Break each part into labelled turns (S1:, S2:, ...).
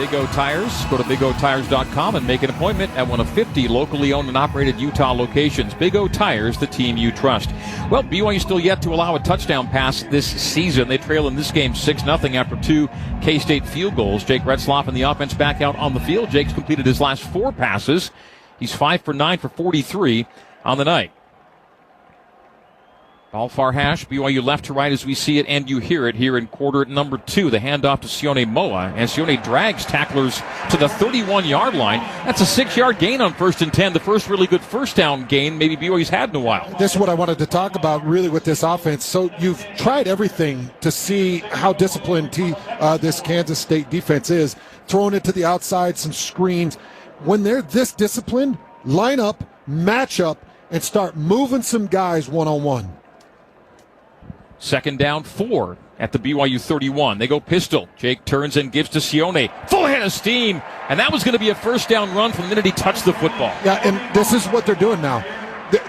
S1: Big O Tires. Go to BigOTires.com and make an appointment at one of 50 locally owned and operated Utah locations. Big O Tires, the team you trust. Well, BYU still yet to allow a touchdown pass this season. They trail in this game 6-0 after 2 K-State field goals. Jake Retzloff and the offense back out on the field. Jake's completed his last 4 passes. He's 5 for 9 for 43 on the night. Ball far hash, BYU left to right as we see it and you hear it here in quarter number 2. The handoff to Sione Moa, and Sione drags tacklers to the 31-yard line. That's a 6-yard gain on 1st and 10. The first really good first down gain maybe BYU's had in a while.
S2: This is what I wanted to talk about really with this offense. So you've tried everything to see how disciplined this Kansas State defense is. Throwing it to the outside, some screens. When they're this disciplined, line up, match up, and start moving some guys one-on-one.
S1: 2nd down 4 at the BYU 31. They go pistol. Jake turns and gives to Sione. Full head of steam. And that was going to be a first down run from the minute he touched the football.
S2: Yeah, and this is what they're doing now.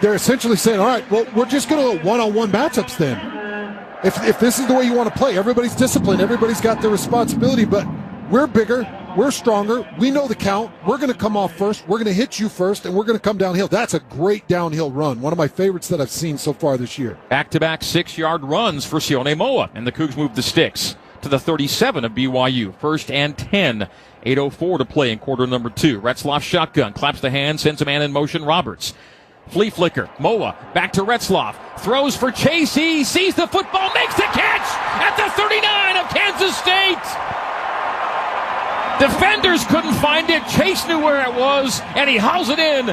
S2: They're essentially saying, all right, well, we're just going to go one-on-one matchups then. If this is the way you want to play, everybody's disciplined, everybody's got their responsibility, but we're bigger, we're stronger, we know the count, we're going to come off first, we're going to hit you first, and we're going to come downhill. That's a great downhill run, one of my favorites that I've seen so far this year.
S1: Back-to-back 6-yard runs for Sione Moa, and the Cougs move the sticks to the 37 of BYU. 1st and 10, 8:04 to play in quarter number 2. Retzloff shotgun, claps the hand, sends a man in motion, Roberts. Flea flicker, Moa, back to Retzloff, throws for Chase, he sees the football, makes the catch at the 39 of Kansas State! Defenders couldn't find it. Chase knew where it was, and he hauls it in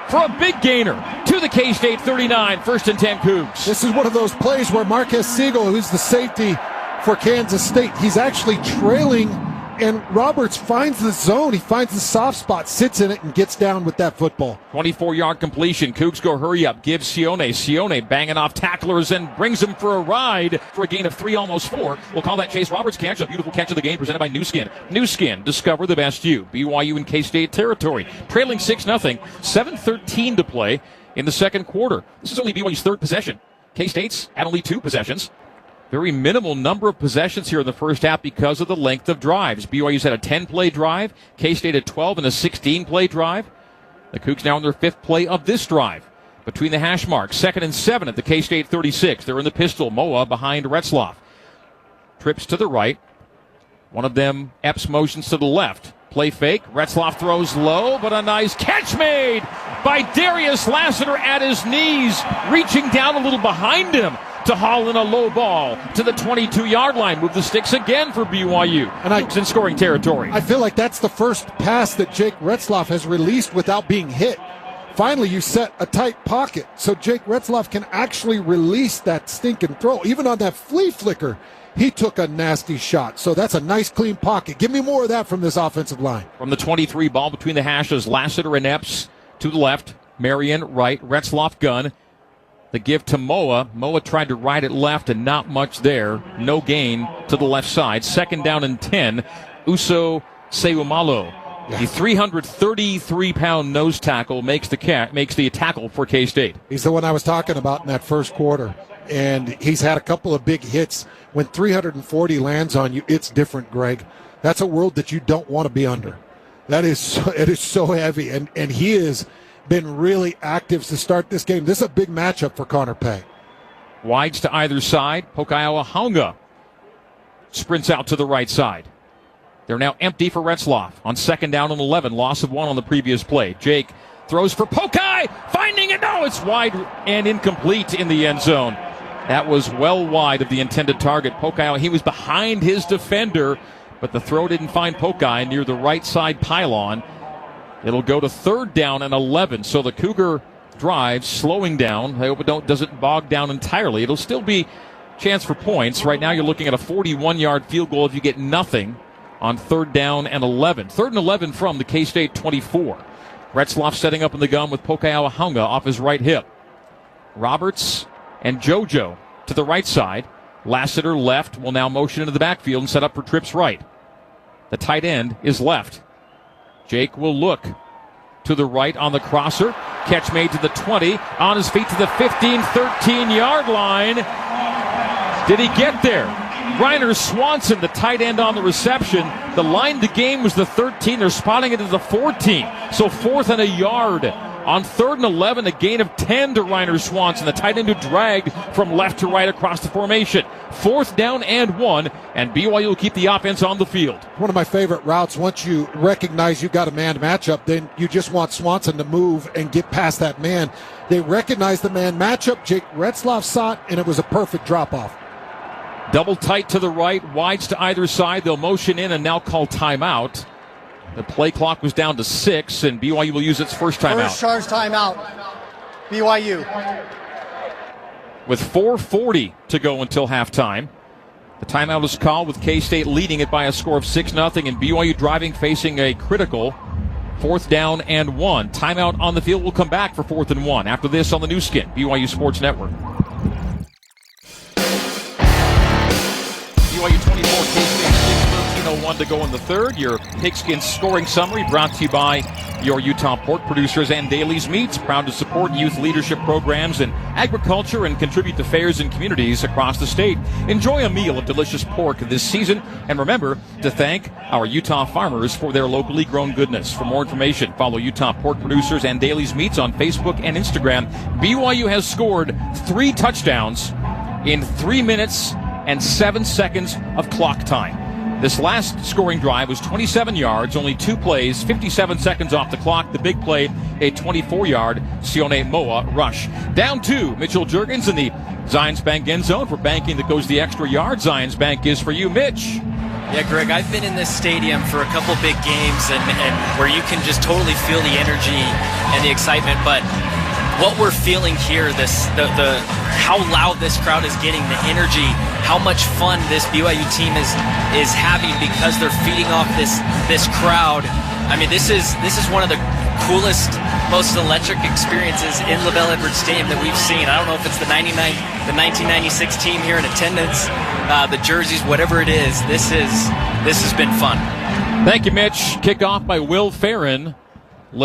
S1: for a big gainer to the K-State 39, 1st and 10 Cougs.
S2: This is one of those plays where Marquez Siegel, who's the safety for Kansas State, he's actually trailing, and Roberts finds the zone. He finds the soft spot, sits in it, and gets down with that football.
S1: 24-yard completion. Cougs go hurry up. Gives Sione. Sione banging off tacklers and brings him for a ride for a gain of 3, almost 4. We'll call that Chase Roberts' catch. A beautiful catch of the game presented by New Skin. New Skin. Discover the best you. BYU in K-State territory. Trailing 6-0. 7:13 to play in the second quarter. This is only BYU's 3rd possession. K-State's had only 2 possessions. Very minimal number of possessions here in the first half because of the length of drives. BYU's had a 10-play drive. K-State a 12 and a 16-play drive. The Cougs now in their 5th play of this drive. Between the hash marks, 2nd and 7 at the K-State 36. They're in the pistol. Moa behind Retzloff. Trips to the right. One of them Epps motions to the left. Play fake. Retzloff throws low, but a nice catch made by Darius Lassiter at his knees, reaching down a little behind him to haul in a low ball to the 22-yard line. Move the sticks again for BYU. And it's in scoring territory.
S2: I feel like that's the first pass that Jake Retzloff has released without being hit. Finally, you set a tight pocket so Jake Retzloff can actually release that stinking throw. Even on that flea flicker, he took a nasty shot. So that's a nice, clean pocket. Give me more of that from this offensive line.
S1: From the 23, ball between the hashes. Lassiter and Epps to the left. Marion right. Retzloff gun. The give to Moa. Moa tried to ride it left and not much there. No gain to the left side. 2nd down and 10. Uso Seumalo. The 333-pound nose tackle makes the tackle for K-State.
S2: He's the one I was talking about in that first quarter. And he's had a couple of big hits. When 340 lands on you, it's different, Greg. That's a world that you don't want to be under. It is so heavy. And he is been really active to start this game. This is a big matchup for Connor Pay.
S1: Wides to either side. Pokaioa Haunga sprints out to the right side. They're now empty for Retzloff on 2nd down and 11. Loss of 1 on the previous play. Jake throws for Pokai, finding it. No, it's wide and incomplete in the end zone. That was well wide of the intended target. Pokaioa, he was behind his defender, but the throw didn't find Pokai near the right side pylon. It'll go to 3rd down and 11. So the Cougar drive slowing down. I hope it doesn't bog down entirely. It'll still be chance for points. Right now you're looking at a 41-yard field goal if you get nothing on 3rd down and 11. 3rd and 11 from the K-State 24. Retzloff setting up in the gun with Pokaioa Haunga off his right hip. Roberts and JoJo to the right side. Lassiter left will now motion into the backfield and set up for trips right. The tight end is left. Jake will look to the right on the crosser. Catch made to the 20. On his feet to the 15, 13-yard line. Did he get there? Reiner Swanson, the tight end on the reception. The line to game was the 13. They're spotting it as the 14. So 4th and a yard. On 3rd and 11, a gain of 10 to Reiner Swanson, the tight end who dragged from left to right across the formation. 4th down and 1, and BYU will keep the offense on the field.
S2: One of my favorite routes, once you recognize you got a man matchup, then you just want Swanson to move and get past that man. They recognized the man matchup. Jake Retzloff saw it, and it was a perfect drop-off.
S1: Double tight to the right, wides to either side. They'll motion in and now call timeout. The play clock was down to 6, and BYU will use its first timeout.
S3: First charge timeout, BYU.
S1: With 4:40 to go until halftime. The timeout is called with K-State leading it by a score of 6-0, and BYU driving, facing a critical 4th down and 1. Timeout on the field. Will come back for 4th and 1. After this on the new skin, BYU Sports Network. BYU 24, K-State 6, 13:01 to go in the third. Your Pigskin scoring summary brought to you by your Utah pork producers and Dailies Meats, proud to support youth leadership programs in agriculture and contribute to fairs and communities across the state. Enjoy a meal of delicious pork this season, and remember to thank our Utah farmers for their locally grown goodness. For more information, follow Utah pork producers and Dailies Meats on Facebook and Instagram. BYU has scored 3 touchdowns in 3 minutes and 7 seconds of clock time. This last scoring drive was 27 yards, only 2 plays, 57 seconds off the clock. The big play, a 24-yard Sione Moa rush. Down 2, Mitchell Juergens in the Zions Bank end zone for banking that goes the extra yard. Zions Bank is for you, Mitch.
S4: Yeah, Greg, I've been in this stadium for a couple big games and where you can just totally feel the energy and the excitement, but what we're feeling here, the how loud this crowd is getting, the energy, how much fun this BYU team is having because they're feeding off this crowd. I mean, this is one of the coolest, most electric experiences in LaBelle Edwards Stadium that we've seen. I don't know if it's the 1996 team here in attendance, the jerseys, whatever it is. This has been fun.
S1: Thank you, Mitch. Kickoff by Will Farron.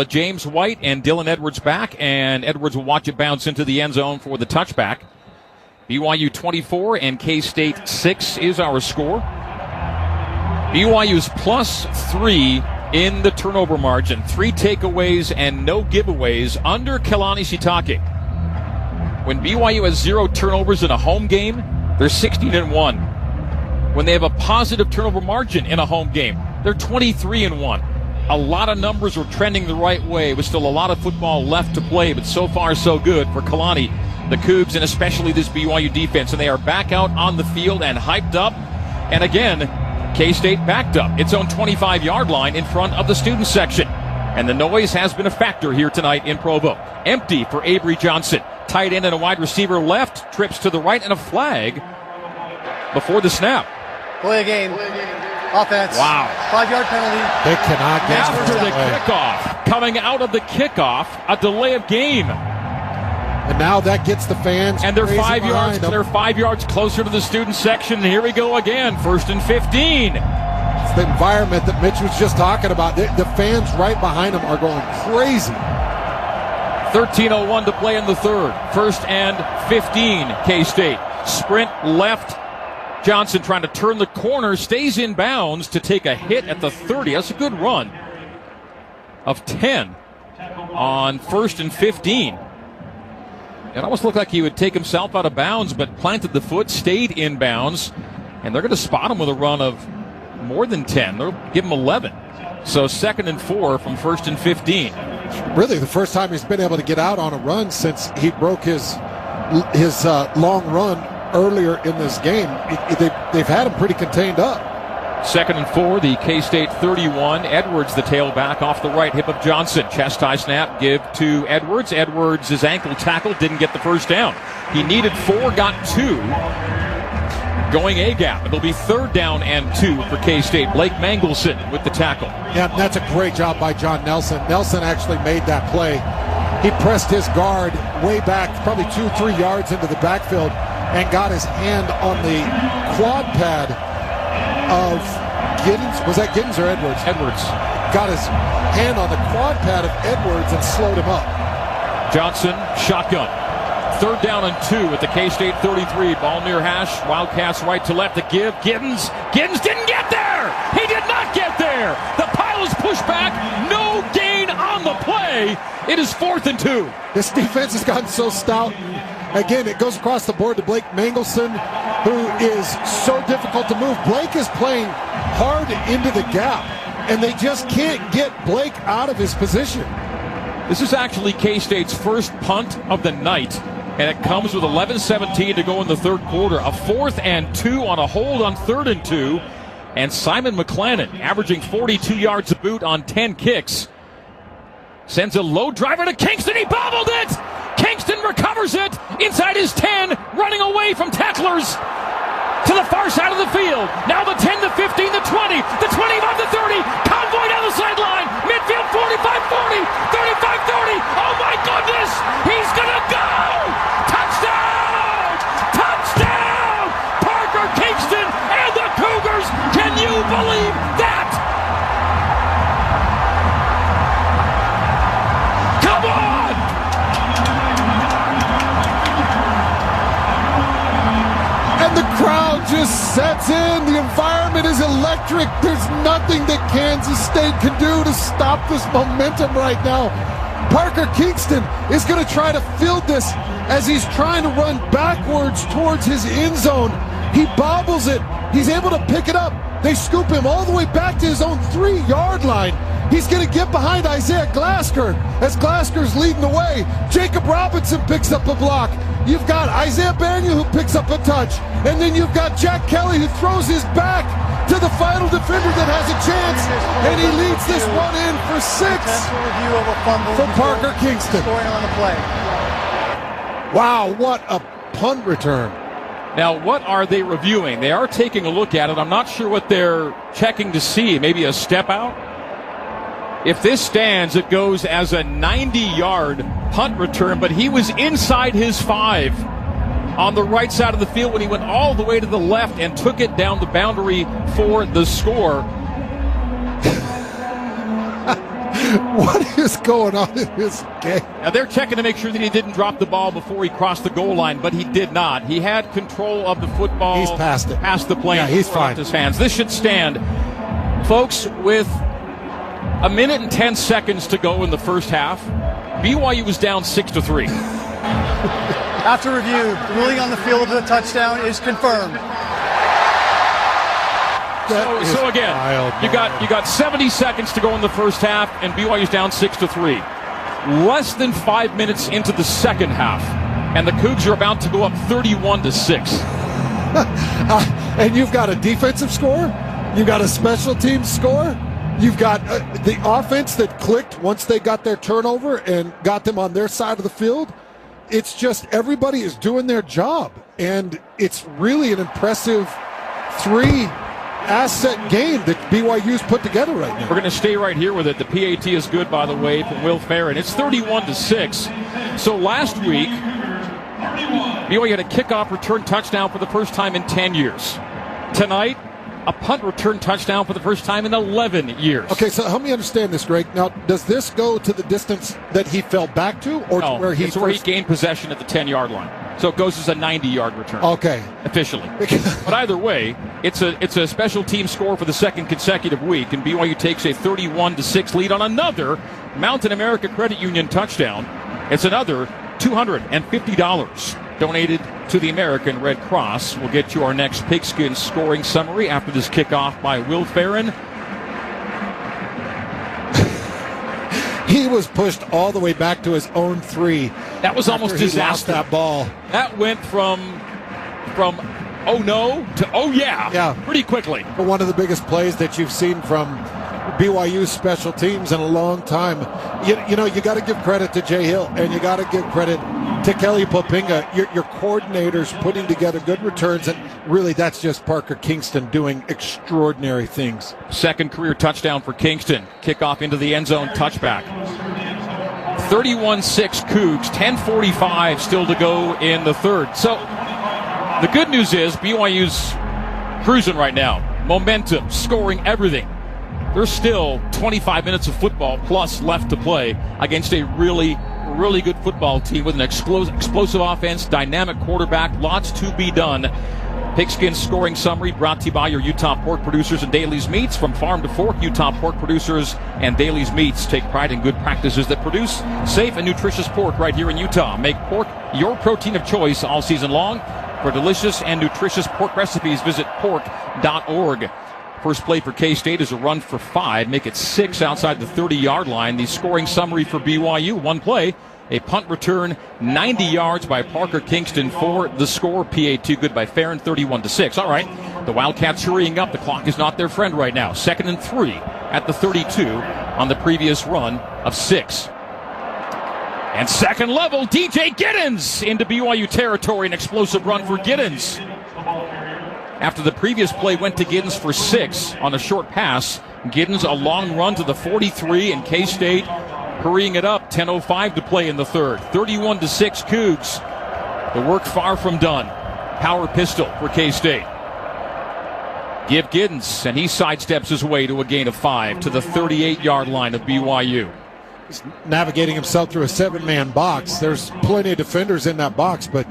S1: James White and Dylan Edwards back, and Edwards will watch it bounce into the end zone for the touchback. BYU 24 and K-State 6 is our score. BYU's +3 in the turnover margin. 3 takeaways and no giveaways under Kelani Sitake. When BYU has 0 turnovers in a home game, they're 16-1. When they have a positive turnover margin in a home game, they're 23-1. A lot of numbers were trending the right way. With still a lot of football left to play, but so far so good for Kalani, the Cougs, and especially this BYU defense. And they are back out on the field and hyped up. And again, K-State backed up its own 25-yard line in front of the student section. And the noise has been a factor here tonight in Provo. Empty for Avery Johnson. Tight end and a wide receiver left. Trips to the right and a flag before the snap.
S3: Play a game. Offense.
S1: Wow.
S3: 5-yard penalty.
S2: They cannot get
S1: After the kickoff, coming out of the kickoff, a delay of game.
S2: And now that gets the fans.
S1: And they're 5 yards. They're 5 yards closer to the student section. And here we go again. 1st and 15.
S2: It's the environment that Mitch was just talking about. The fans right behind him are going crazy.
S1: 13:01 to play in the third. 1st and 15. K-State. Sprint left. Johnson trying to turn the corner, stays in bounds to take a hit at the 30. That's a good run of 10 on 1st and 15. It almost looked like he would take himself out of bounds, but planted the foot, stayed in bounds, and they're going to spot him with a run of more than 10. They'll give him 11. So 2nd and 4 from 1st and 15.
S2: Really the first time he's been able to get out on a run since he broke his long run earlier in this game. They've had him pretty contained up.
S1: 2nd and 4, the K-State 31. Edwards, the tailback, off the right hip of Johnson. Chest high snap, give to Edwards. Edwards, his ankle tackle, didn't get the first down. He needed 4, got 2. Going A-gap. It'll be 3rd down and 2 for K-State. Blake Mangelson with the tackle.
S2: Yeah, that's a great job by John Nelson. Nelson actually made that play. He pressed his guard way back, probably 2-3 yards into the backfield, and got his hand on the quad pad of Giddens. Was that Giddens or Edwards?
S1: Edwards.
S2: Got his hand on the quad pad of Edwards and slowed him up.
S1: Johnson, shotgun. Third down and 2 at the K-State 33. Ball near hash. Wildcats right to left to give. Giddens didn't get there. He did not get there. The pile is pushed back. No gain on the play. It is 4th and 2.
S2: This defense has gotten so stout. Again, it goes across the board to Blake Mangelson, who is so difficult to move. Blake is playing hard into the gap, and they just can't get Blake out of his position.
S1: This is actually K-State's first punt of the night, and it comes with 11:17 to go in the third quarter. A 4th and 2 on a hold on 3rd and 2, and Simon McClannon, averaging 42 yards a boot on 10 kicks, sends a low driver to Kingston. He bobbled it! Kingston recovers it inside his 10, running away from tacklers to the far side of the field. Now the 10, the 15, the 20, the 25, the 30. Convoy down the sideline. Midfield 45-40, 35-30. Oh my goodness! He's gonna go! Touchdown! Touchdown! Parker Kingston and the Cougars. Can you believe that? Come on!
S2: And the crowd just sets in. The environment is electric. There's nothing that Kansas State can do to stop this momentum right now. Parker Kingston is going to try to field this as he's trying to run backwards towards his end zone. He bobbles it. He's able to pick it up. They scoop him all the way back to his own 3-yard line. He's going to get behind Isaiah Glasker as Glasker's leading the way. Jacob Robinson picks up a block. You've got Isaiah Banya who picks up a touch. And then you've got Jack Kelly who throws his back to the final defender that has a chance. And he leads this one in for 6
S3: review of a fumble
S2: for Parker Kingston.
S3: Scoring on the play.
S2: Wow, what a punt return.
S1: Now, what are they reviewing? They are taking a look at it. I'm not sure what they're checking to see. Maybe a step out? If this stands, it goes as a 90-yard punt return, but he was inside his 5 on the right side of the field when he went all the way to the left and took it down the boundary for the score.
S2: What is going on in this game?
S1: Now, they're checking to make sure that he didn't drop the ball before he crossed the goal line, but he did not. He had control of the football.
S2: He's past it.
S1: Past the plane.
S2: Yeah, he's fine.
S1: His hands. This should stand. Folks, with a minute and 10 seconds to go in the first half, BYU was down 6-3.
S3: After review, the ruling on the field of the touchdown is confirmed.
S1: So again, you got 70 seconds to go in the first half, and BYU's down 6-3. Less than 5 minutes into the second half, and the Cougs are about to go up 31-6.
S2: And you've got a defensive score, you've got a special teams score, you've got the offense that clicked once they got their turnover and got them on their side of the field. It's just everybody is doing their job, and it's really an impressive 3-asset game that BYU's put together right now.
S1: We're going to stay right here with it. The PAT is good, by the way, from Will Farron. It's 31-6. So last week, BYU had a kickoff return touchdown for the first time in 10 years. Tonight, a punt return touchdown for the first time in 11 years.
S2: Okay, so help me understand this, Greg. Now, does this go to the distance that he fell back to, or
S1: no,
S2: to where he
S1: where he gained possession at the 10-yard line? So it goes as a 90-yard return.
S2: Okay,
S1: officially. But either way, it's a special team score for the second consecutive week, and BYU takes a 31-6 lead on another Mountain America Credit Union touchdown. It's another $250 donated to the American Red Cross. We'll get you our next Pigskin scoring summary after this kickoff by Will Farron.
S2: He was pushed all the way back to his own 3.
S1: That was almost disaster.
S2: That ball.
S1: That went from oh no to oh yeah, pretty quickly.
S2: One of the biggest plays that you've seen from BYU special teams in a long time. You know, you got to give credit to Jay Hill, and you got to give credit to Kelly Popinga, your coordinators putting together good returns, and really that's just Parker Kingston doing extraordinary things.
S1: Second career touchdown for Kingston. Kickoff into the end zone, touchback. 31-6 Cougs, 10:45 still to go in the third. So the good news is BYU's cruising right now. Momentum, scoring everything. There's still 25 minutes of football plus left to play against a really really good football team with an explosive offense, dynamic quarterback, lots to be done. Pigskin scoring summary brought to you by your Utah Pork Producers and Daly's Meats. From farm to fork, Utah Pork Producers and Daly's Meats take pride in good practices that produce safe and nutritious pork right here in Utah. Make pork your protein of choice all season long. For delicious and nutritious pork recipes, visit pork.org. First play for K-State is a run for 5. Make it 6 outside the 30-yard line. The scoring summary for BYU, one play. A punt return, 90 yards by Parker Kingston for the score. PA2 good by Farron, 31-6. All right, the Wildcats hurrying up. The clock is not their friend right now. 2nd and 3 at the 32 on the previous run of 6. And second level, DJ Giddens into BYU territory. An explosive run for Giddens. After the previous play went to Giddens for 6 on a short pass, Giddens a long run to the 43, and K-State hurrying it up. 10:05 to play in the third. 31-6 Cougs. The work far from done. Power pistol for K-State. Give Giddens, and he sidesteps his way to a gain of 5 to the 38-yard line of BYU.
S2: He's navigating himself through a 7-man box. There's plenty of defenders in that box, but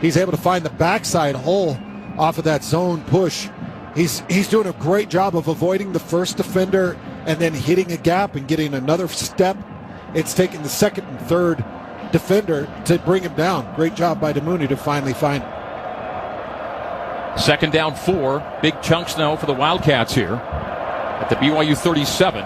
S2: he's able to find the backside hole off of that zone push. He's doing a great job of avoiding the first defender and then hitting a gap and getting another step. It's taking the second and third defender to bring him down. Great job by DeMooney to finally find him.
S1: 2nd down 4. Big chunks now for the Wildcats here at the BYU 37.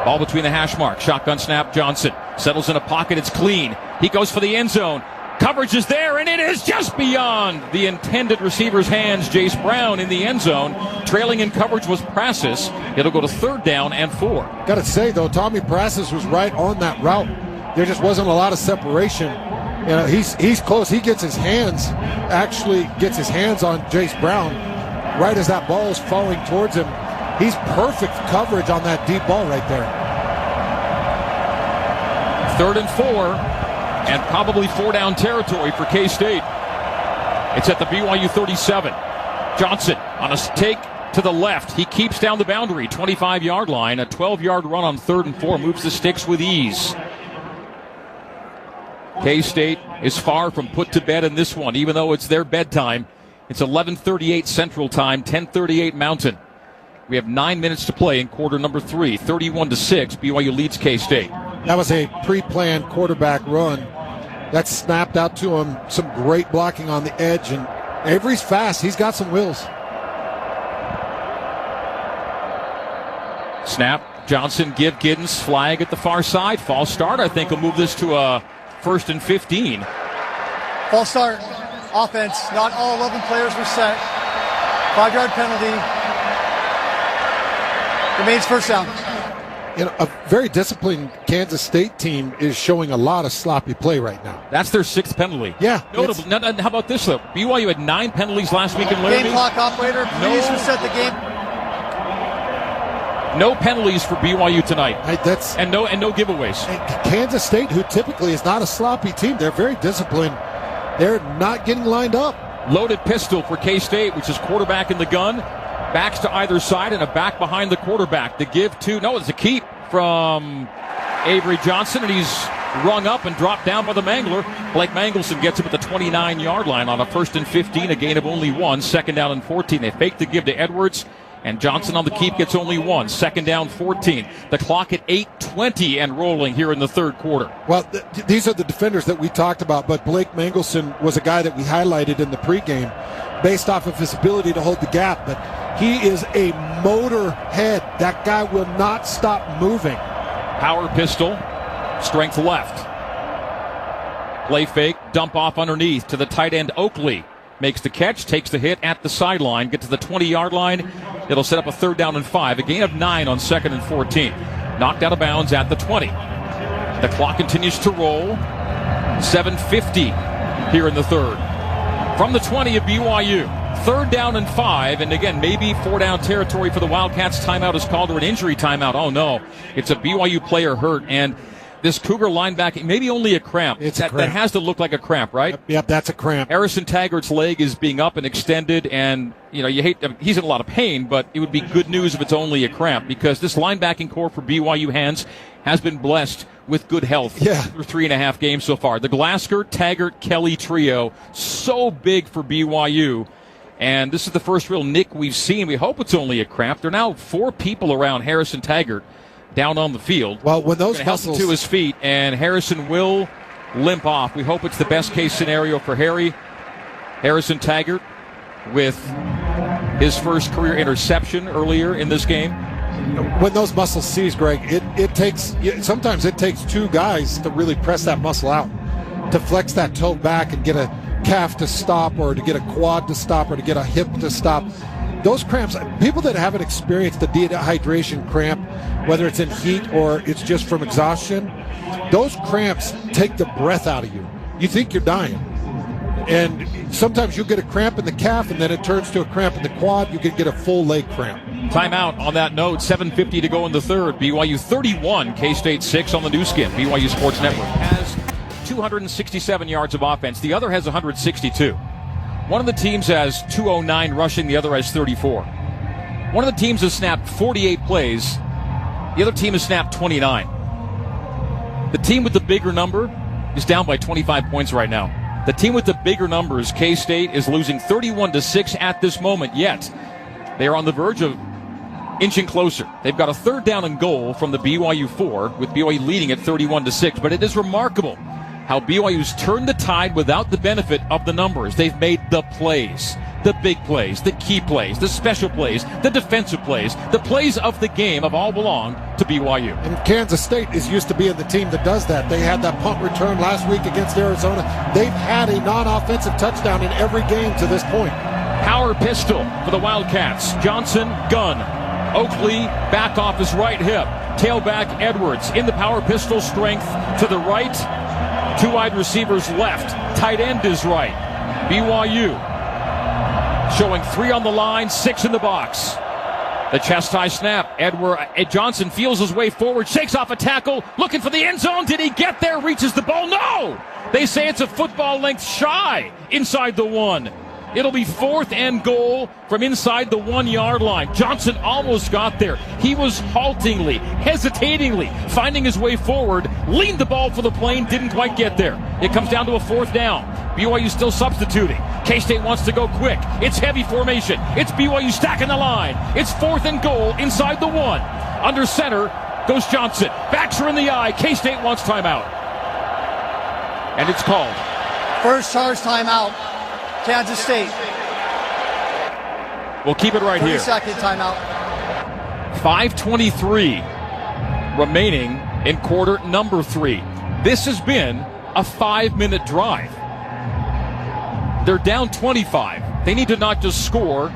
S1: Ball between the hash marks. Shotgun snap. Johnson settles in a pocket. It's clean. He goes for the end zone. Coverage is there, and it is just beyond the intended receiver's hands. Jace Brown in the end zone. Trailing in coverage was Prassis. It'll go to 3rd down and 4.
S2: Got to say, though, Tommy Prassis was right on that route. There just wasn't a lot of separation. You know, he's close. He gets his hands on Jace Brown right as that ball is falling towards him. He's perfect coverage on that deep ball right there.
S1: 3rd and 4. And probably 4-down territory for K-State. It's at the BYU 37. Johnson on a take to the left. He keeps down the boundary, 25-yard line. A 12-yard run on 3rd and 4. Moves the sticks with ease. K-State is far from put to bed in this one, even though it's their bedtime. It's 11:38 Central Time, 10:38 Mountain. We have 9 minutes to play in quarter number 3. 31-6. BYU leads K-State.
S2: That was a pre-planned quarterback run. That snapped out to him. Some great blocking on the edge. And Avery's fast. He's got some wheels.
S1: Snap. Johnson give Giddens. Flag at the far side. False start. I think will move this to a 1st and 15.
S3: False start. Offense. Not all 11 players were set. 5-yard penalty. Remains 1st down.
S2: You know, a very disciplined Kansas State team is showing a lot of sloppy play right now.
S1: That's their 6th penalty.
S2: Yeah.
S1: Notable. Now, how about this, though? BYU had 9 penalties last week in Laramie.
S3: Game clock operator, please reset the game.
S1: No penalties for BYU tonight. And no giveaways.
S2: And Kansas State, who typically is not a sloppy team, they're very disciplined. They're not getting lined up.
S1: Loaded pistol for K-State, which is quarterback in the gun. Backs to either side and a back behind the quarterback. The give to, it's a keep from Avery Johnson, and he's rung up and dropped down by the Mangler. Blake Mangelson gets him at the 29-yard line on a 1st and 15, a gain of only 1. 2nd down and 14. They fake the give to Edwards, and Johnson on the keep gets only 1. 2nd down, 14. The clock at 8:20 and rolling here in the 3rd quarter.
S2: Well, these are the defenders that we talked about, but Blake Mangelson was a guy that we highlighted in the pregame based off of his ability to hold the gap, but he is a motor head. That guy will not stop moving.
S1: Power pistol, strength left. Play fake, dump off underneath to the tight end Oakley. Makes the catch, takes the hit at the sideline, get to the 20-yard line. It'll set up a 3rd down and 5, a gain of 9 on 2nd and 14. Knocked out of bounds at the 20. The clock continues to roll. 7:50 here in the 3rd. From the 20 of BYU. 3rd down and 5, and again, maybe 4-down territory for the Wildcats. Timeout is called, or an injury timeout. Oh, no. It's a BYU player hurt, and this Cougar linebacking, maybe only a cramp.
S2: It's a cramp.
S1: That has to look like a cramp, right?
S2: Yep, that's a cramp.
S1: Harrison Taggart's leg is being up and extended, and he's in a lot of pain, but it would be good news if it's only a cramp, because this linebacking core for BYU hands has been blessed with good health through 3.5 games so far. The Glasker, Taggart, Kelly trio, so big for BYU. And this is the first real nick we've seen. We hope it's only a cramp. There are now 4 people around Harrison Taggart down on the field.
S2: Well, when those muscles
S1: help him to his feet, and Harrison will limp off. We hope it's the best case scenario for Harrison Taggart, with his first career interception earlier in this game.
S2: When those muscles seize, Greg, sometimes it takes 2 guys to really press that muscle out, to flex that toe back and get a calf to stop, or to get a quad to stop, or to get a hip to stop. Those cramps, people that haven't experienced the dehydration cramp, whether it's in heat or it's just from exhaustion, those cramps take the breath out of you. You think you're dying. And sometimes you get a cramp in the calf, and then it turns to a cramp in the quad. You can get a full leg cramp.
S1: Timeout on that note. 7:50 to go in the third. BYU 31, K-State 6 on the new skin. BYU Sports Network has 267 yards of offense. The other has 162. One of the teams has 209 rushing. The other has 34. One of the teams has snapped 48 plays. The other team has snapped 29. The team with the bigger number is down by 25 points right now. The team with the bigger numbers, K-State, is losing 31-6 at this moment, yet they are on the verge of inching closer. They've got a 3rd down and goal from the BYU 4, with BYU leading at 31-6. But it is remarkable how BYU's turned the tide without the benefit of the numbers. They've made the plays, the big plays, the key plays, the special plays, the defensive plays. The plays of the game have all belonged to BYU.
S2: And Kansas State is used to being the team that does that. They had that punt return last week against Arizona. They've had a non-offensive touchdown in every game to this point.
S1: Power pistol for the Wildcats. Johnson, gun. Oakley back off his right hip. Tailback Edwards in the power pistol strength to the right. 2 wide receivers left. Tight end is right. BYU showing 3 on the line, 6 in the box. The chest high snap. Johnson feels his way forward, shakes off a tackle, looking for the end zone. Did he get there? Reaches the ball? No! They say it's a football length shy inside the 1. It'll be 4th and goal from inside the 1-yard line. Johnson almost got there. He was haltingly, hesitatingly finding his way forward, leaned the ball for the plane, didn't quite get there. It comes down to a 4th down. BYU still substituting. K-State wants to go quick. It's heavy formation. It's BYU stacking the line. It's 4th and goal inside the 1. Under center goes Johnson. Backs her in the eye. K-State wants timeout. And it's called.
S3: First charge timeout, Kansas State.
S1: We'll keep it right here.
S3: 30-second timeout.
S1: 5:23 remaining in quarter number 3. This has been a 5-minute drive. They're down 25. They need to not just score,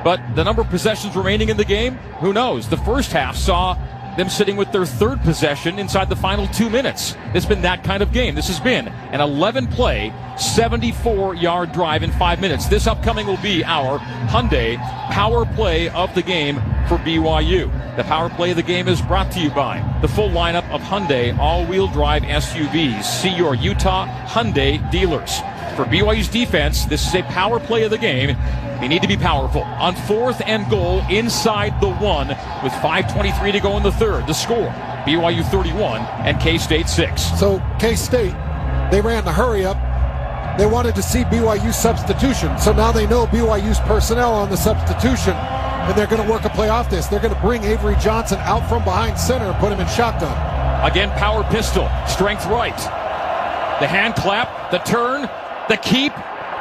S1: but the number of possessions remaining in the game, who knows? The first half saw them sitting with their 3rd possession inside the final 2 minutes. It's been that kind of game. This has been an 11-play, 74-yard drive in 5 minutes. This upcoming will be our Hyundai power play of the game for BYU. The power play of the game is brought to you by the full lineup of Hyundai all-wheel drive SUVs. See your Utah Hyundai dealers. For BYU's defense, this is a power play of the game. They need to be powerful. On 4th and goal inside the 1 with 5:23 to go in the third. The score, BYU 31 and K-State 6.
S2: So K-State, they ran the hurry up. They wanted to see BYU's substitution. So now they know BYU's personnel on the substitution, and they're going to work a play off this. They're going to bring Avery Johnson out from behind center and put him in shotgun.
S1: Again, power pistol, strength right. The hand clap, the turn, the keep,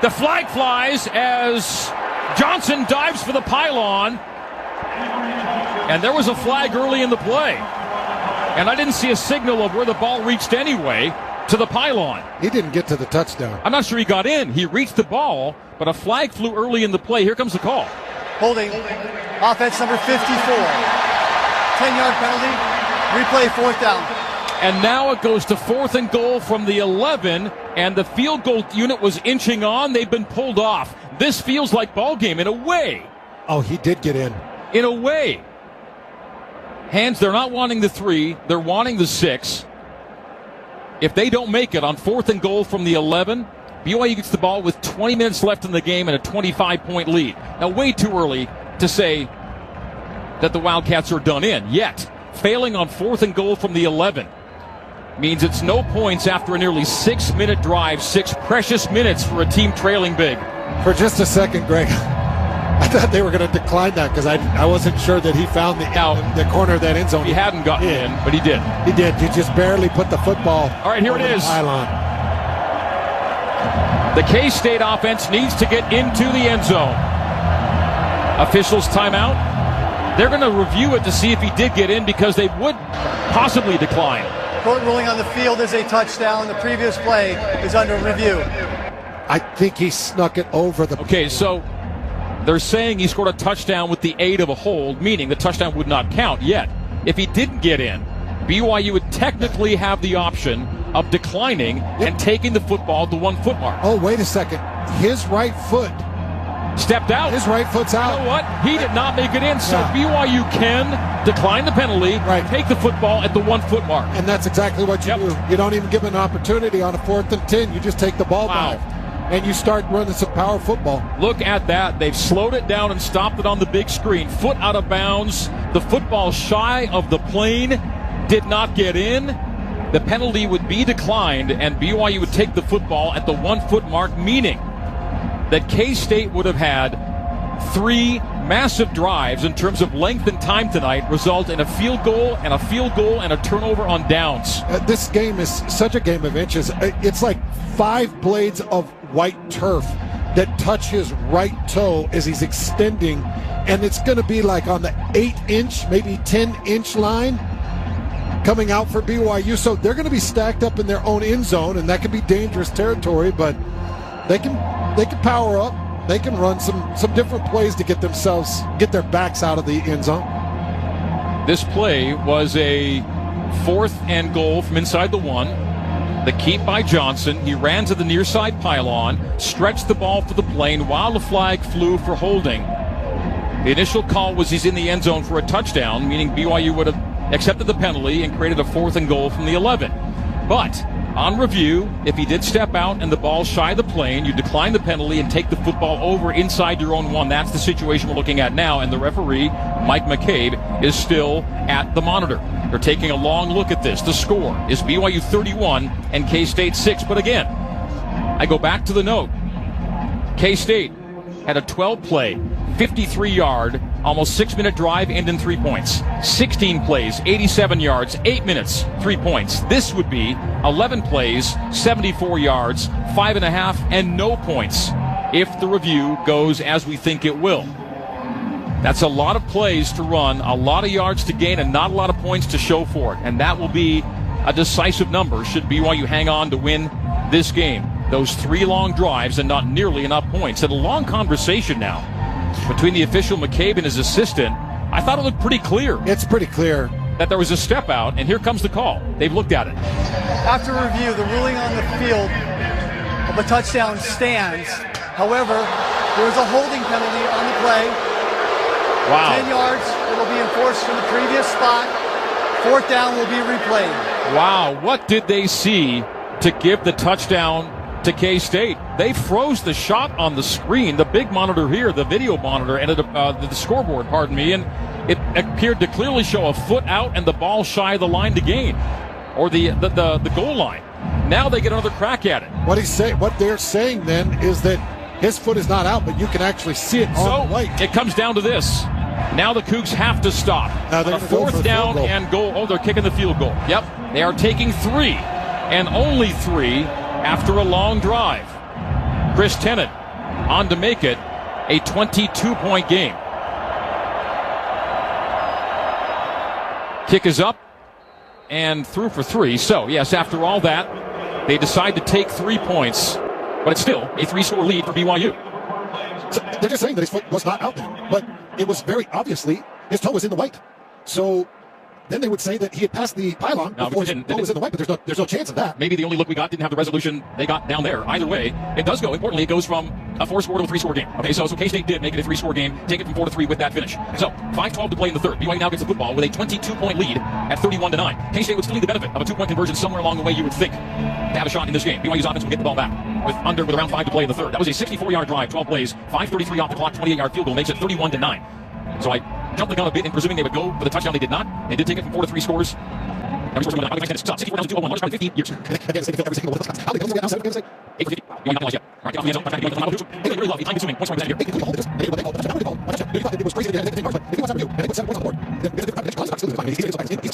S1: the flag flies as Johnson dives for the pylon. And there was a flag early in the play. And I didn't see a signal of where the ball reached anyway to the pylon.
S2: He didn't get to the touchdown.
S1: I'm not sure he got in. He reached the ball, but a flag flew early in the play. Here comes the call.
S3: Holding. Offense number 54. 10-yard penalty. Replay 4th down.
S1: And now it goes to 4th and goal from the 11, and the field goal unit was inching on. They've been pulled off. This feels like ball game in a way.
S2: Oh, he did get in.
S1: In a way. Hands, they're not wanting the 3. They're wanting the 6. If they don't make it on 4th and goal from the 11, BYU gets the ball with 20 minutes left in the game and a 25-point lead. Now, way too early to say that the Wildcats are done in. Yet, failing on 4th and goal from the 11 means it's no points after a nearly 6-minute drive, 6 precious minutes for a team trailing big.
S2: For just a second, Greg, I thought they were going to decline that because I wasn't sure that he found the corner of that end zone.
S1: He hadn't gotten in, but he did.
S2: He did. He just barely put the football.
S1: All right, here it is. The K-State offense needs to get into the end zone. Officials timeout. They're going to review it to see if he did get in because they would possibly decline.
S3: Court ruling on the field is a touchdown. The previous play is under review.
S2: I think he snuck it over the...
S1: Okay, so they're saying he scored a touchdown with the aid of a hold, meaning the touchdown would not count yet. If he didn't get in, BYU would technically have the option of declining and taking the football at the 1 foot mark.
S2: Oh, wait a second. His right foot
S1: stepped out.
S2: His right foot's out.
S1: You know what? He did not make it in, so BYU can decline the penalty, take the football at the 1 foot mark.
S2: And that's exactly what you do. You don't even give an opportunity on a 4th and 10. You just take the ball back. And you start running some power football.
S1: Look at that. They've slowed it down and stopped it on the big screen. Foot out of bounds. The football shy of the plane. Did not get in. The penalty would be declined, and BYU would take the football at the 1 foot mark, meaning that K-State would have had 3 massive drives in terms of length and time tonight, result in a field goal and a field goal and a turnover on downs.
S2: This game is such a game of inches. It's like 5 blades of white turf that touch his right toe as he's extending, and it's going to be like on the 8-inch, maybe 10-inch line coming out for BYU. So they're going to be stacked up in their own end zone, and that could be dangerous territory, but they can power up. They can run some different plays to get their backs out of the end zone.
S1: This play was a 4th and goal from inside the 1. The keep by Johnson. He ran to the near side pylon, stretched the ball for the plane while the flag flew for holding. The initial call was he's in the end zone for a touchdown, meaning BYU would have accepted the penalty and created a 4th and goal from the 11. But on review, if he did step out and the ball shy the plane, you decline the penalty and take the football over inside your own 1. That's the situation we're looking at now, and the referee, Mike McCabe, is still at the monitor. They're taking a long look at this. The score is BYU 31 and K-State 6. But again, I go back to the note. K-State had a 12-play, 53-yard, almost 6-minute drive, and in 3 points. 16 plays, 87 yards, 8 minutes, 3 points. This would be 11 plays, 74 yards, 5.5, and no points if the review goes as we think it will. That's a lot of plays to run, a lot of yards to gain, and not a lot of points to show for it. And that will be a decisive number should BYU hang on to win this game. Those 3 long drives and not nearly enough points. And a long conversation now between the official McCabe and his assistant. I thought it looked pretty clear.
S2: It's pretty clear
S1: that there was a step out, and here comes the call. They've looked at it.
S3: After review, the ruling on the field of a touchdown stands. However, there was a holding penalty on the play.
S1: Wow.
S3: 10 yards, it will be enforced from the previous spot. 4th down will be replayed.
S1: Wow, what did they see to give the touchdown to K-State? They froze the shot on the screen, the big monitor here, the video monitor, and the scoreboard, pardon me, and it appeared to clearly show a foot out and the ball shy of the line to gain, or the goal line. Now they get another crack at it.
S2: What they're saying then is that his foot is not out, but you can actually see it on the light.
S1: It comes down to this. Now the Cougs have to stop.
S2: Now they're
S1: a 4th down and goal. Oh, they're kicking the field goal. Yep. They are taking 3, and only 3 after a long drive. Chris Tennant on to make it a 22-point game. Kick is up and through for 3. So, yes, after all that, they decide to take 3 points, but it's still a 3-score lead for BYU.
S2: So they're just saying that his foot was not out there, but it was very obviously his toe was in the white. So then they would say that he had passed the pylon before his ball was in the white, but there's no chance of that.
S1: Maybe the only look we got didn't have the resolution they got down there. Either way, it does go. Importantly, it goes from a 4-score to a 3-score game. Okay, so K-State did make it a 3-score game, take it from 4-3 with that finish. So 5:12 to play in the third. BYU now gets the football with a 22-point lead at 31-9. K-State would still need the benefit of a 2-point conversion somewhere along the way, you would think, to have a shot in this game. BYU's offense will get the ball back with around 5 to play in the third. That was a 64-yard drive, 12 plays, 5:33 off the clock, 28-yard field goal, makes it 31-9. So I jumped the gun a bit in presuming they would go for the touchdown. They did not. They did take it from 4 to 3 scores. Every score was 64,201, 15 years. Again, every single one. How they go to outside, 850. You not yet. All right, get off the end zone. They really love time consuming points here. It was crazy. They didn't want to do. They put 7 points on the board.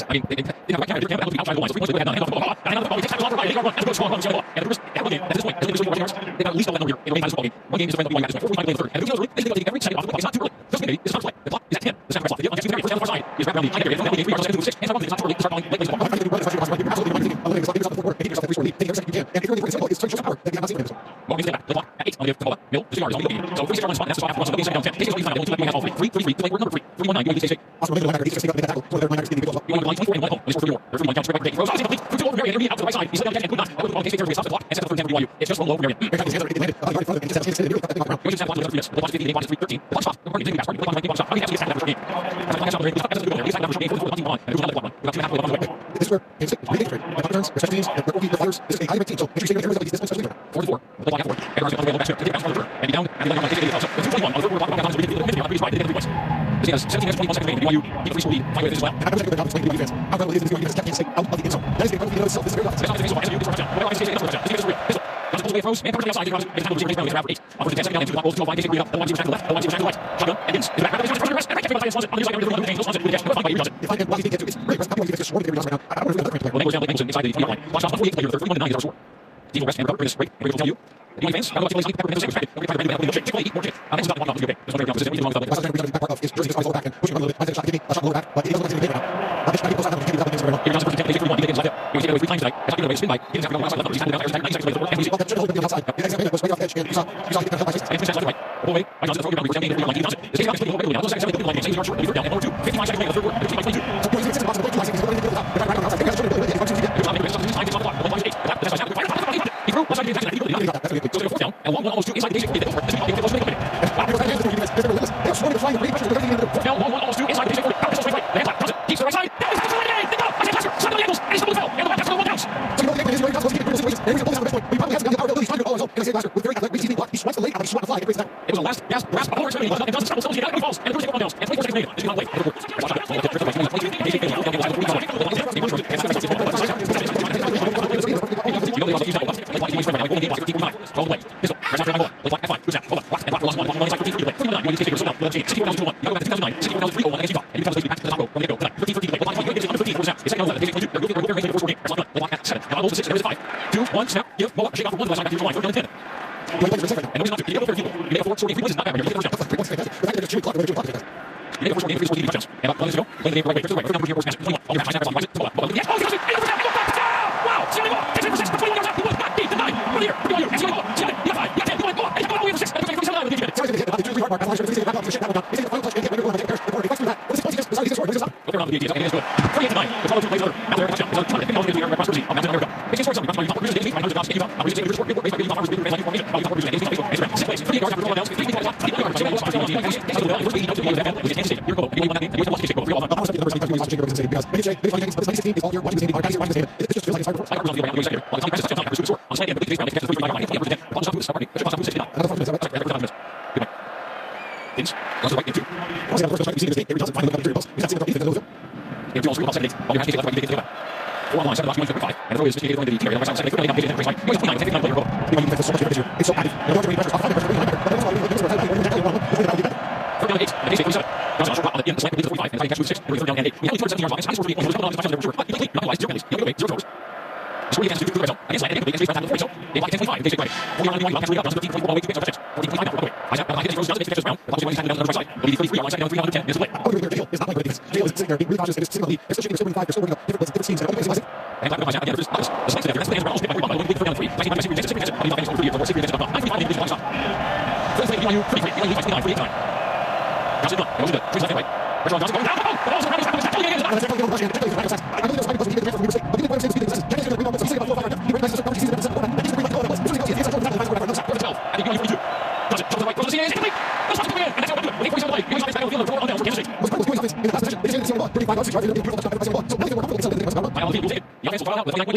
S1: I mean, they didn't have a back camera. They were outside the line. So 3 points they had none. And another ball. He takes time to run. They run. And goes strong. And at this point, they got at least 11 here in the ball game. One game is the game. 4 in the third. And the they think every second off the clock. It's not too early. Just maybe it's not play. The clock is at 10. The second clock. The first down the far side. He's back around the area. The game 3 yards. 6. And it's not too early. Start calling late baseball. Mill, 2 yards. So 3 yards spot. That's the half. So the game second down 10. K-State only 3. 3. Number 3. 3-1-9. BYU K-State. Also, you want to line 24 and 1 home. They score 3 more. They're 3 counts. Throws. It's incomplete. Through to over Marion. Out to the right side. He's sitting down again. Good not. The ball K-State stops the clock. And sets the third 10 for BYU. It's just one low over Marion. The punch stop. The party taking back. The punch stop. I mean, that's the game. This is where K-State is really great. The returns, their special teams, their rookie, their players. This is a high team. So make sure you stay this special team. 4-4. The ball forward. And Garcia on the way back to take it back and down. And then K-State so 2-21 on the third quarter. The previous play. They get 3 points. This has 17 minutes, 21 seconds remaining. BYU keep a 3-score lead. 5 minutes as well. And I was going to explain to BYU fans how credible it is that BYU has kept K-State out of the end zone. That is the incredible itself. This is very obvious. This is very obvious. Whatever I say, it's first down. This is real. Does it throws and puts it outside. Makes time to receive around 8. Offers the 10 second down into the rolls to K-State read up. The one team to the left. The one team to the right. Shotgun and Vince is back. And right to rest. And on the inside, everyone changes. Slots it with the catch. By If I can block anything, it's great. How do you get this swarm right now? I don't know if we're going to play. Inside the 20 line. Watch out. 48 player. 31-9 is our score. Dean West and Robert Chris break. And we'll tell you. The fans, I don't know if you like Pepper and Chick-fil-A eat more chick. I'm not going to do okay. There's no position. We don't know the back part of his jersey is lower back and pushing on a little bit. I think shot give me a shot lower back, but it doesn't look like it's in the now. I think he goes out and he can't be out. He doesn't take 31. He takes left. He was taken away 3 times tonight. It's not going to spin by. He doesn't have to go outside left. He's standing down there. 90 seconds later. And he's that should hold him outside. Yeah, exactly. It was right off the edge and he saw he can help by 6. And 2 seconds left right. All the way. I got to throw it down. He does it. This game is pretty low. Now 6 seconds left. He's short. He's down. And 2. 55 seconds later. The third quarter. 2 by 22. So he's in the box. He's going to the top. They're right on outside. He's going to the top. He threw. What's that? That's a good fourth down. And long one almost 2 inside the K-State. They go for it. This is all they are swarming to flying 3 punches. Fourth down. Long one almost 2 inside the K-State 40. Out this right. The headline. Does it. Keeps the right side. They go. I say Pastor. Shot to the ankles. And he's still fell. And the back. That's the 1 downs. So you know the is very possible to keep situations. And he's going to this point. He probably has the power ability to do all his own. And I say Pastor with very athletic receiving block. He swats the late out. He swats the fly. It breaks down. It was a last gasp of all extremity. It doesn't stop. He got it. He falls. And the first 1 downs. And 24 seconds later. This is not late. Watch out.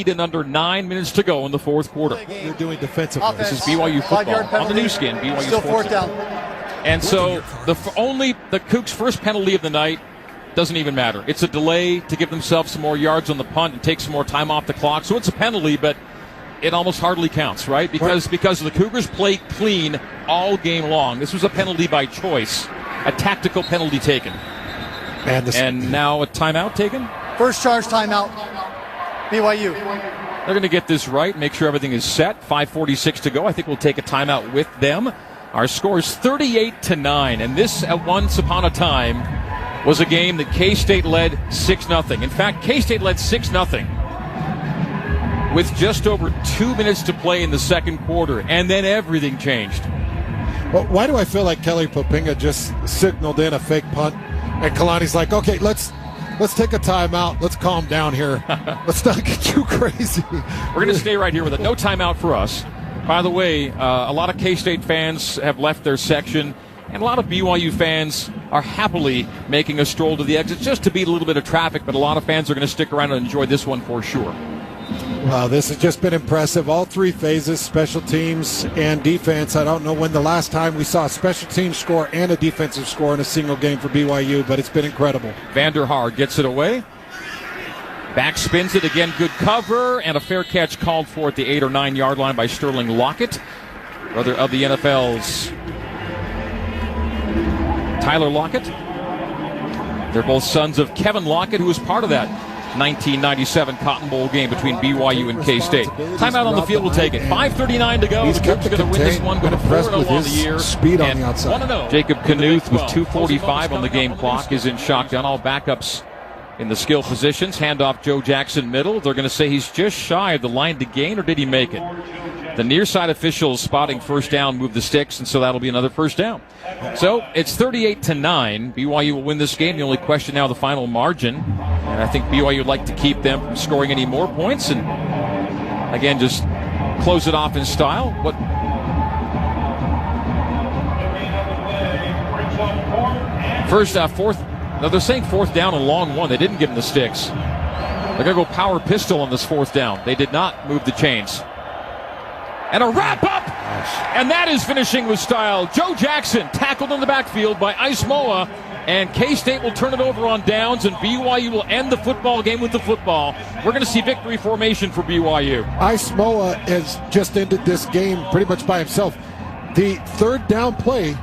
S1: In under 9 minutes to go in the fourth quarter.
S2: You're doing defensive.
S1: This is BYU football on the new skin. BYU
S3: Still
S1: Sports.
S3: fourth down.
S1: And so the Cougs' first penalty of the night doesn't even matter. It's a delay to give themselves some more yards on the punt and take some more time off the clock. So it's a penalty, but it almost hardly counts, right? Because the Cougars played clean all game long. This was a penalty by choice, a tactical penalty taken. And now a timeout taken?
S3: First charge timeout. BYU.
S1: They're going to get this right, make sure everything is set. 5:46 to go. I think we'll take a timeout with them. Our score is 38-9, and this, at once upon a time, was a game that K-State led 6-0. In fact, K-State led 6-0 with just over 2 minutes to play in the second quarter, and then everything changed.
S2: Well, why do I feel like Kelly Poppinga just signaled in a fake punt, and Kalani's like, okay, let's take a timeout. Let's calm down here. Let's not get too crazy.
S1: We're going to stay right here with it. No timeout for us. By the way, a lot of K-State fans have left their section, and a lot of BYU fans are happily making a stroll to the exit just to beat a little bit of traffic, but a lot of fans are going to stick around and enjoy this one for sure.
S2: Wow, this has just been impressive. All three phases, special teams and defense. I don't know when the last time we saw a special team score and a defensive score in a single game for BYU, but it's been incredible.
S1: Vanderhaar gets it away. Back spins it again, good cover, and a fair catch called for at the 8 or 9 yard line by Sterling Lockett, brother of the NFL's Tyler Lockett. They're both sons of Kevin Lockett, who was part of that 1997 Cotton Bowl game between BYU and K-State. Timeout on the field will take it. 5:39 to go.
S2: He's
S1: the Cougs are going to win this one, going to 4-0 on the year.
S2: Speed on the outside.
S1: 1-0. Jacob Knuth with 2:45 on the game clock is in shotgun. All backups in the skill positions. Handoff Joe Jackson middle. They're going to say he's just shy of the line to gain, or did he make it? The near side officials spotting first down move the sticks, and so that'll be another first down. So it's 38-9. BYU will win this game. The only question now, the final margin. And I think BYU would like to keep them from scoring any more points and, again, just close it off in style. They're saying fourth down and long one. They didn't give them the sticks. They're going to go power pistol on this fourth down. They did not move the chains. And a wrap-up! And that is finishing with style. Joe Jackson tackled in the backfield by Ice Moa, and K-State will turn it over on downs, and BYU will end the football game with the football. We're going to see victory formation for BYU.
S2: Ice Moa has just ended this game pretty much by himself. The third down play,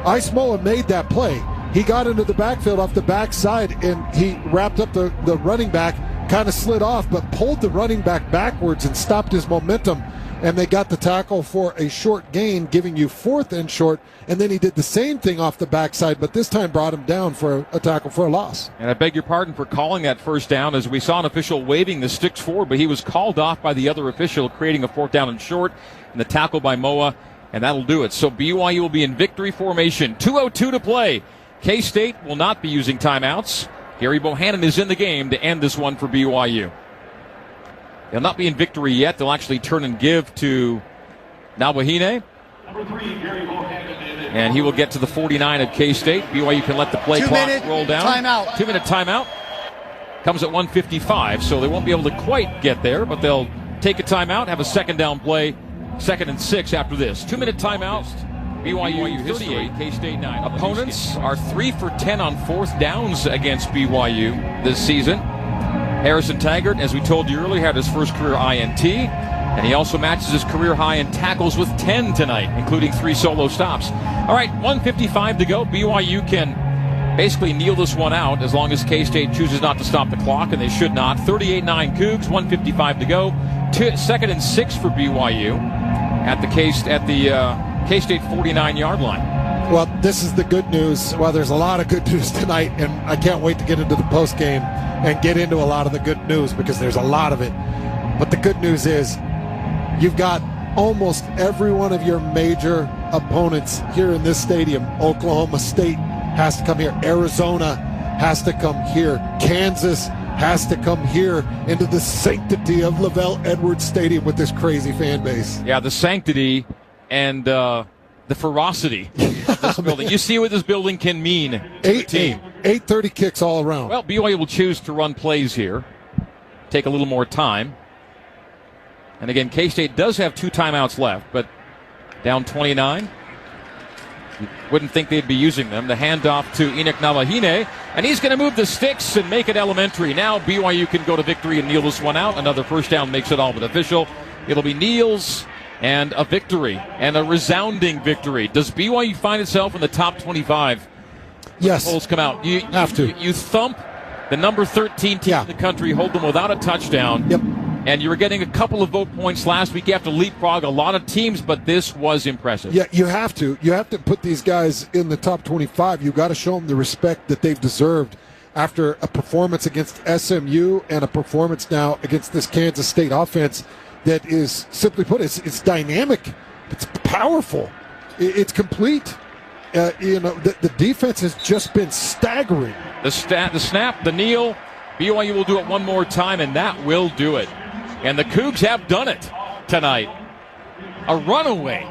S2: Ice Moa made that play. He got into the backfield off the backside, and he wrapped up the running back, kind of slid off, but pulled the running back backwards and stopped his momentum. And they got the tackle for a short gain, giving you 4th and short. And then he did the same thing off the backside, but this time brought him down for a tackle for a loss.
S1: And I beg your pardon for calling that first down, as we saw an official waving the sticks forward, but he was called off by the other official, creating a 4th down and short, and the tackle by Moa, and that'll do it. So BYU will be in victory formation. 2:02 to play. K-State will not be using timeouts. Gary Bohannon is in the game to end this one for BYU. They'll not be in victory yet. They'll actually turn and give to Nalwahine. And he will get to the 49 at K-State. BYU can let the play clock roll down. 2-minute timeout. Comes at 1:55, so they won't be able to quite get there, but they'll take a timeout, have a second down play, 2nd and 6 after this. 2-minute timeout. BYU 38, K-State 9. Opponents are 3 for 10 on 4th downs against BYU this season. Harrison Taggart, as we told you earlier, had his first career INT, and he also matches his career high in tackles with 10 tonight, including 3 solo stops. All right, 1:55 to go. BYU can basically kneel this one out as long as K-State chooses not to stop the clock, and they should not. 38-9 Cougs, 1:55 to go. 2nd and 6 for BYU at the K-State 49-yard line.
S2: Well, this is the good news. Well, there's a lot of good news tonight, and I can't wait to get into the postgame and get into a lot of the good news because there's a lot of it. But the good news is you've got almost every one of your major opponents here in this stadium. Oklahoma State has to come here. Arizona has to come here. Kansas has to come here into the sanctity of Lavelle Edwards Stadium with this crazy fan base.
S1: Yeah, the sanctity and the ferocity of this building. You see what this building can mean to a team.
S2: 8:30 kicks all around.
S1: Well, BYU will choose to run plays here. Take a little more time. And again, K-State does have 2 timeouts left, but down 29. You wouldn't think they'd be using them. The handoff to Enoch Navahine, and he's going to move the sticks and make it elementary. Now BYU can go to victory and kneel this one out. Another first down makes it all but official. It'll be kneels and a victory, and a resounding victory. Does BYU find itself in the top 25?
S2: Yes.
S1: Polls come out. You
S2: have to.
S1: You thump the number 13 team in the country, hold them without a touchdown.
S2: Yep.
S1: And you were getting a couple of vote points last week. You have to leapfrog a lot of teams, but this was impressive.
S2: Yeah, you have to. You have to put these guys in the top 25. You've got to show them the respect that they've deserved after a performance against SMU and a performance now against this Kansas State offense that is, simply put, it's dynamic. It's powerful. It's complete. The defense has just been staggering.
S1: The snap, the kneel. BYU will do it one more time, and that will do it. And the Cougs have done it tonight. A runaway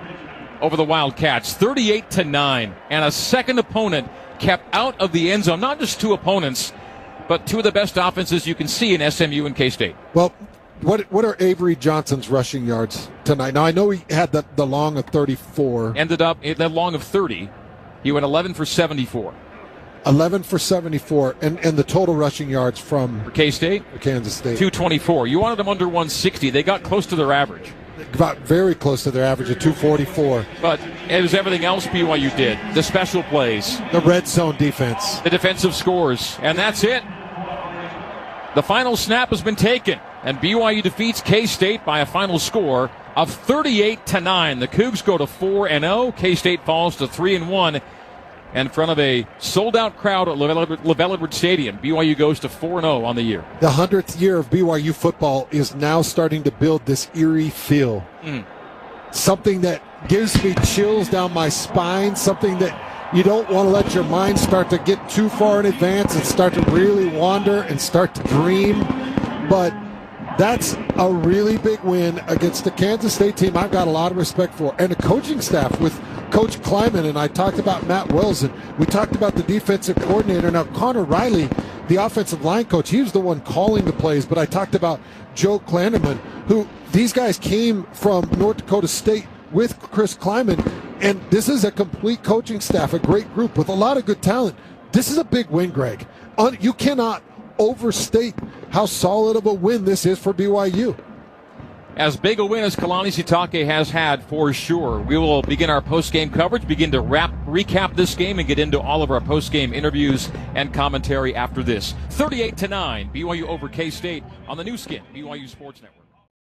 S1: over the Wildcats, 38-9, and a second opponent kept out of the end zone. Not just 2 opponents, but 2 of the best offenses you can see in SMU and K-State.
S2: Well, what are Avery Johnson's rushing yards tonight? Now, I know he had the long of 34.
S1: Ended up in the long of 30. He went 11 for 74.
S2: 11 for 74, and the total rushing yards for
S1: K-State?
S2: Kansas State.
S1: 224. You wanted them under 160. They got close to their average.
S2: Got very close to their average of 244.
S1: But it was everything else BYU did. The special plays.
S2: The red zone defense.
S1: The defensive scores. And that's it. The final snap has been taken, and BYU defeats K-State by a final score of 38-9. The Cougs go to 4-0. K-State falls to 3-1. In front of a sold-out crowd at Lavelle Edwards Stadium, BYU goes to 4-0 on the year.
S2: The 100th year of BYU football is now starting to build this eerie feel. Something that gives me chills down my spine, something that you don't want to let your mind start to get too far in advance and start to really wander and start to dream. But that's a really big win against the Kansas State team I've got a lot of respect for. And the coaching staff with Coach Kleiman, and I talked about Matt Wells, and we talked about the defensive coordinator. Now, Connor Riley, the offensive line coach, he was the one calling the plays, but I talked about Joe Klanderman, who these guys came from North Dakota State with Chris Kleiman, and this is a complete coaching staff, a great group with a lot of good talent. This is a big win, Greg. You cannot overstate how solid of a win this is for BYU.
S1: As big a win as Kalani Sitake has had, for sure. We will begin our post-game coverage, begin to recap this game, and get into all of our post-game interviews and commentary after this. 38-9, BYU over K-State on the new skin, BYU Sports Network.